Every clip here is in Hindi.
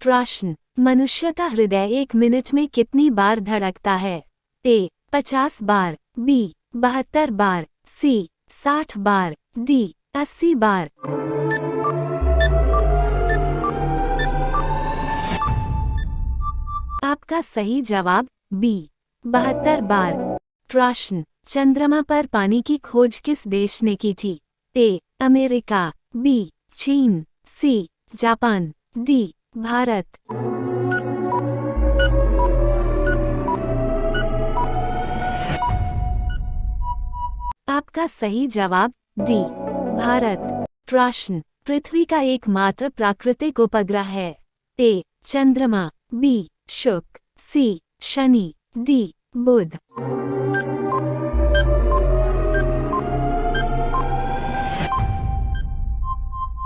प्रश्न, मनुष्य का हृदय 1 मिनट में कितनी बार धड़कता है? ए 50 बार, बी 72 बार, सी 60 बार, डी 80 बार। आपका सही जवाब बी 72 बार। प्रश्न, चंद्रमा पर पानी की खोज किस देश ने की थी? ए अमेरिका, बी चीन, सी जापान, डी भारत। आपका सही जवाब डी भारत। प्रश्न, पृथ्वी का एकमात्र प्राकृतिक उपग्रह है? ए चंद्रमा, बी शुक्र, सी शनि, डी बुध।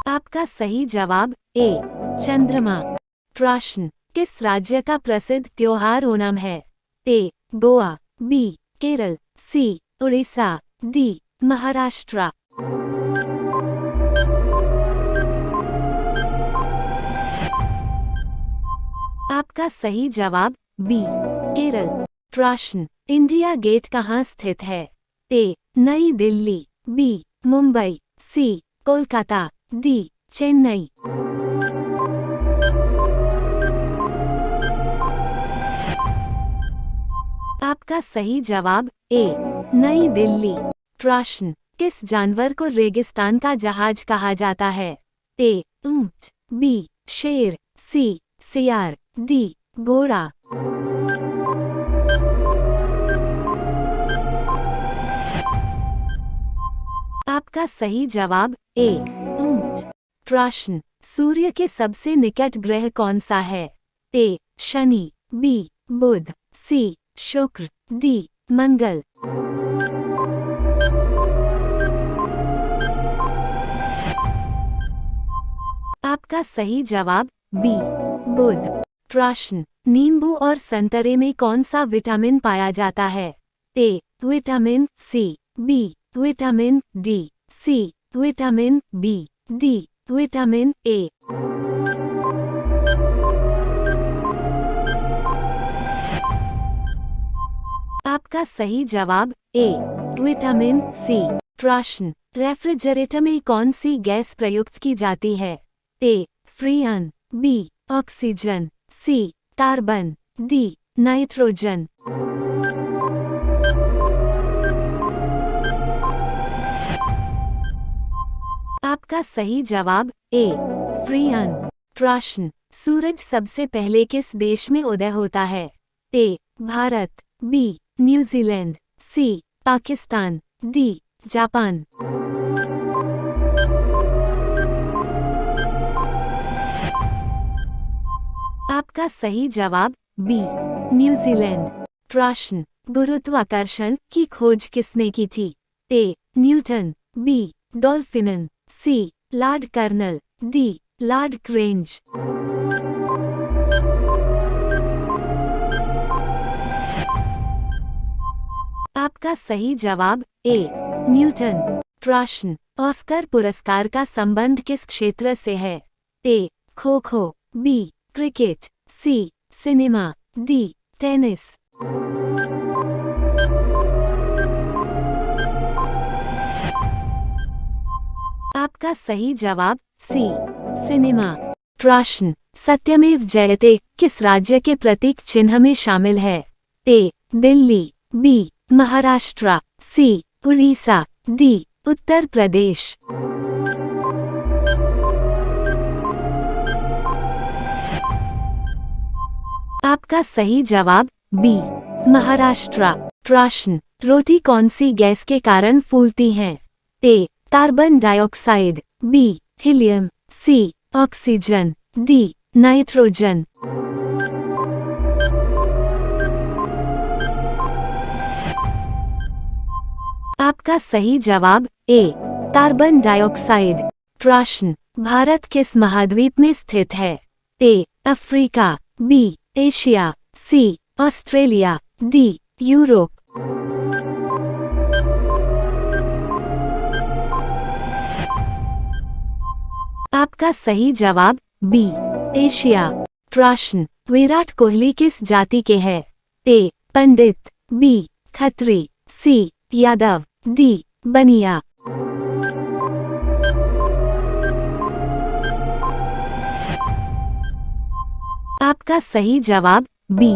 आपका सही जवाब ए चंद्रमा। प्रश्न, किस राज्य का प्रसिद्ध त्योहार ओणम है? ए गोवा, बी केरल, सी उड़ीसा, डी महाराष्ट्र। आपका सही जवाब बी केरल। प्रश्न, इंडिया गेट कहाँ स्थित है? ए नई दिल्ली, बी मुंबई, सी कोलकाता, डी चेन्नई। आपका सही जवाब ए नई दिल्ली। प्रश्न, किस जानवर को रेगिस्तान का जहाज कहा जाता है? ए ऊंट, बी शेर, सी सियार, डी घोड़ा। आपका सही जवाब ए ऊंट। प्रश्न, सूर्य के सबसे निकट ग्रह कौन सा है? ए शनि, बी बुध, सी शुक्र, डी मंगल। आपका सही जवाब बी बुध। प्रश्न, नींबू और संतरे में कौन सा विटामिन पाया जाता है? A vitamin C, B vitamin D, C vitamin B, D vitamin A. आपका सही जवाब ए विटामिन सी। प्रश्न, रेफ्रिजरेटर में कौन सी गैस प्रयुक्त की जाती है? ए फ्रीयन, बी ऑक्सीजन, सी कार्बन, डी नाइट्रोजन। आपका सही जवाब ए फ्रीयन। प्रश्न, सूरज सबसे पहले किस देश में उदय होता है? ए भारत, बी न्यूजीलैंड, सी पाकिस्तान, डी जापान। आपका सही जवाब बी न्यूजीलैंड। प्रश्न, गुरुत्वाकर्षण की खोज किसने की थी? ए न्यूटन, बी डॉल्फिनन, सी लॉर्ड कर्नल, डी लॉर्ड क्रेंज। आपका सही जवाब ए न्यूटन। प्रश्न, ऑस्कर पुरस्कार का संबंध किस क्षेत्र से है? ए खो खो, बी क्रिकेट, सी सिनेमा, डी टेनिस। आपका सही जवाब सी सिनेमा। प्रश्न, सत्यमेव जयते किस राज्य के प्रतीक चिन्ह में शामिल है? ए दिल्ली, बी महाराष्ट्र, सी उड़ीसा, डी उत्तर प्रदेश। आपका सही जवाब बी महाराष्ट्र। प्रश्न, रोटी कौन सी गैस के कारण फूलती हैं? ए कार्बन डाइऑक्साइड, बी हीलियम, सी ऑक्सीजन, डी नाइट्रोजन। आपका सही जवाब ए कार्बन डाइऑक्साइड। प्रश्न, भारत किस महाद्वीप में स्थित है? A Africa, B Asia, C Australia, D Europe. आपका सही जवाब बी एशिया। प्रश्न, विराट कोहली किस जाति के हैं? ए. पंडित, बी. खत्री, सी. यादव, डी. बनिया। आपका सही जवाब बी.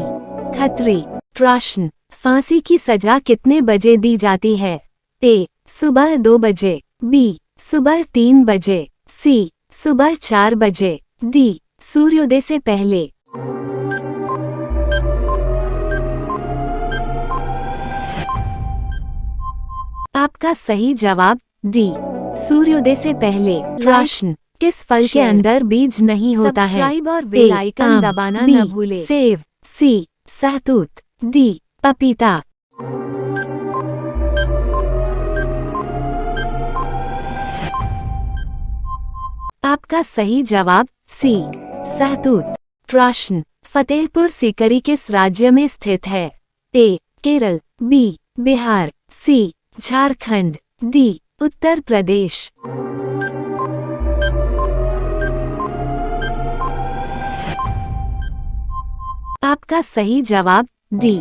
खत्री। प्रश्न, फांसी की सजा कितने बजे दी जाती है? ए. सुबह 2 बजे, बी. सुबह 3 बजे, सी. सुबह 4 बजे, डी. सूर्योदय से पहले। आपका सही जवाब डी. सूर्योदय से पहले। प्रश्न, किस फल के अंदर बीज नहीं होता है? सब्सक्राइब और बेल आइकन दबाना न भूले। सेब, सी. सहतूत, डी. पपीता। आपका सही जवाब सी. सहतूत। प्रश्न, फतेहपुर सीकरी किस राज्य में स्थित है? ए. केरल, बी. बिहार, सी. झारखंड, डी. उत्तर प्रदेश। आपका सही जवाब डी.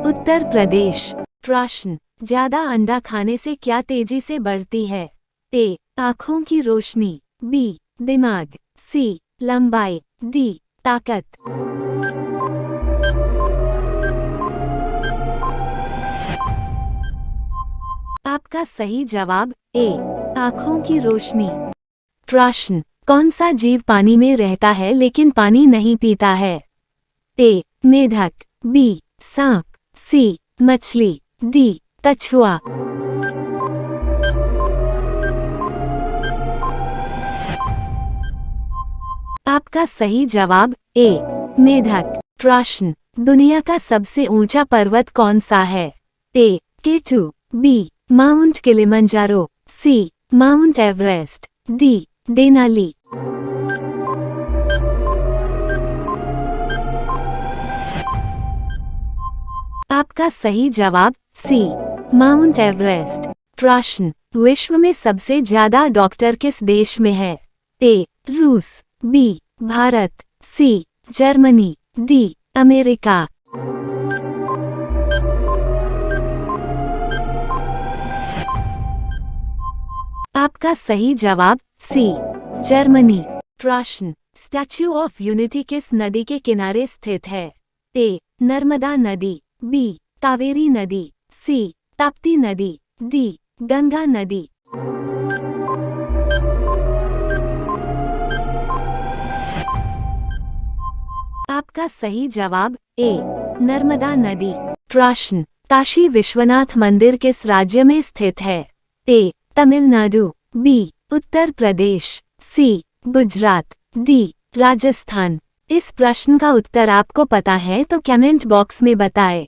उत्तर प्रदेश। प्रश्न, ज्यादा अंडा खाने से क्या तेजी से बढ़ती है? ए. आँखों की रोशनी, बी. दिमाग, सी. लंबाई, डी. ताकत। आपका सही जवाब ए. आँखों की रोशनी। प्रश्न, कौन सा जीव पानी में रहता है लेकिन पानी नहीं पीता है? ए. मेढक, बी. सांप, सी. मछली, डी. कछुआ। आपका सही जवाब ए. मेढक। प्रश्न, दुनिया का सबसे ऊंचा पर्वत कौन सा है? A. K two, B. Mount Kilimanjaro, C. Mount Everest, D. Denali. आपका सही जवाब सी. Mount Everest. प्रश्न, विश्व में सबसे ज्यादा डॉक्टर किस देश में है? ए. रूस, B. Bharat, C. Germany, D. America. आपका सही जवाब सी. जर्मनी। प्रश्न, स्टैच्यू ऑफ यूनिटी किस नदी के किनारे स्थित है? ए. नर्मदा नदी, बी. कावेरी नदी, सी. ताप्ती नदी, डी. गंगा नदी। आपका सही जवाब ए. नर्मदा नदी। प्रश्न, काशी विश्वनाथ मंदिर किस राज्य में स्थित है? ए. तमिलनाडु, बी. उत्तर प्रदेश, सी. गुजरात, डी. राजस्थान। इस प्रश्न का उत्तर आपको पता है तो कमेंट बॉक्स में बताएं।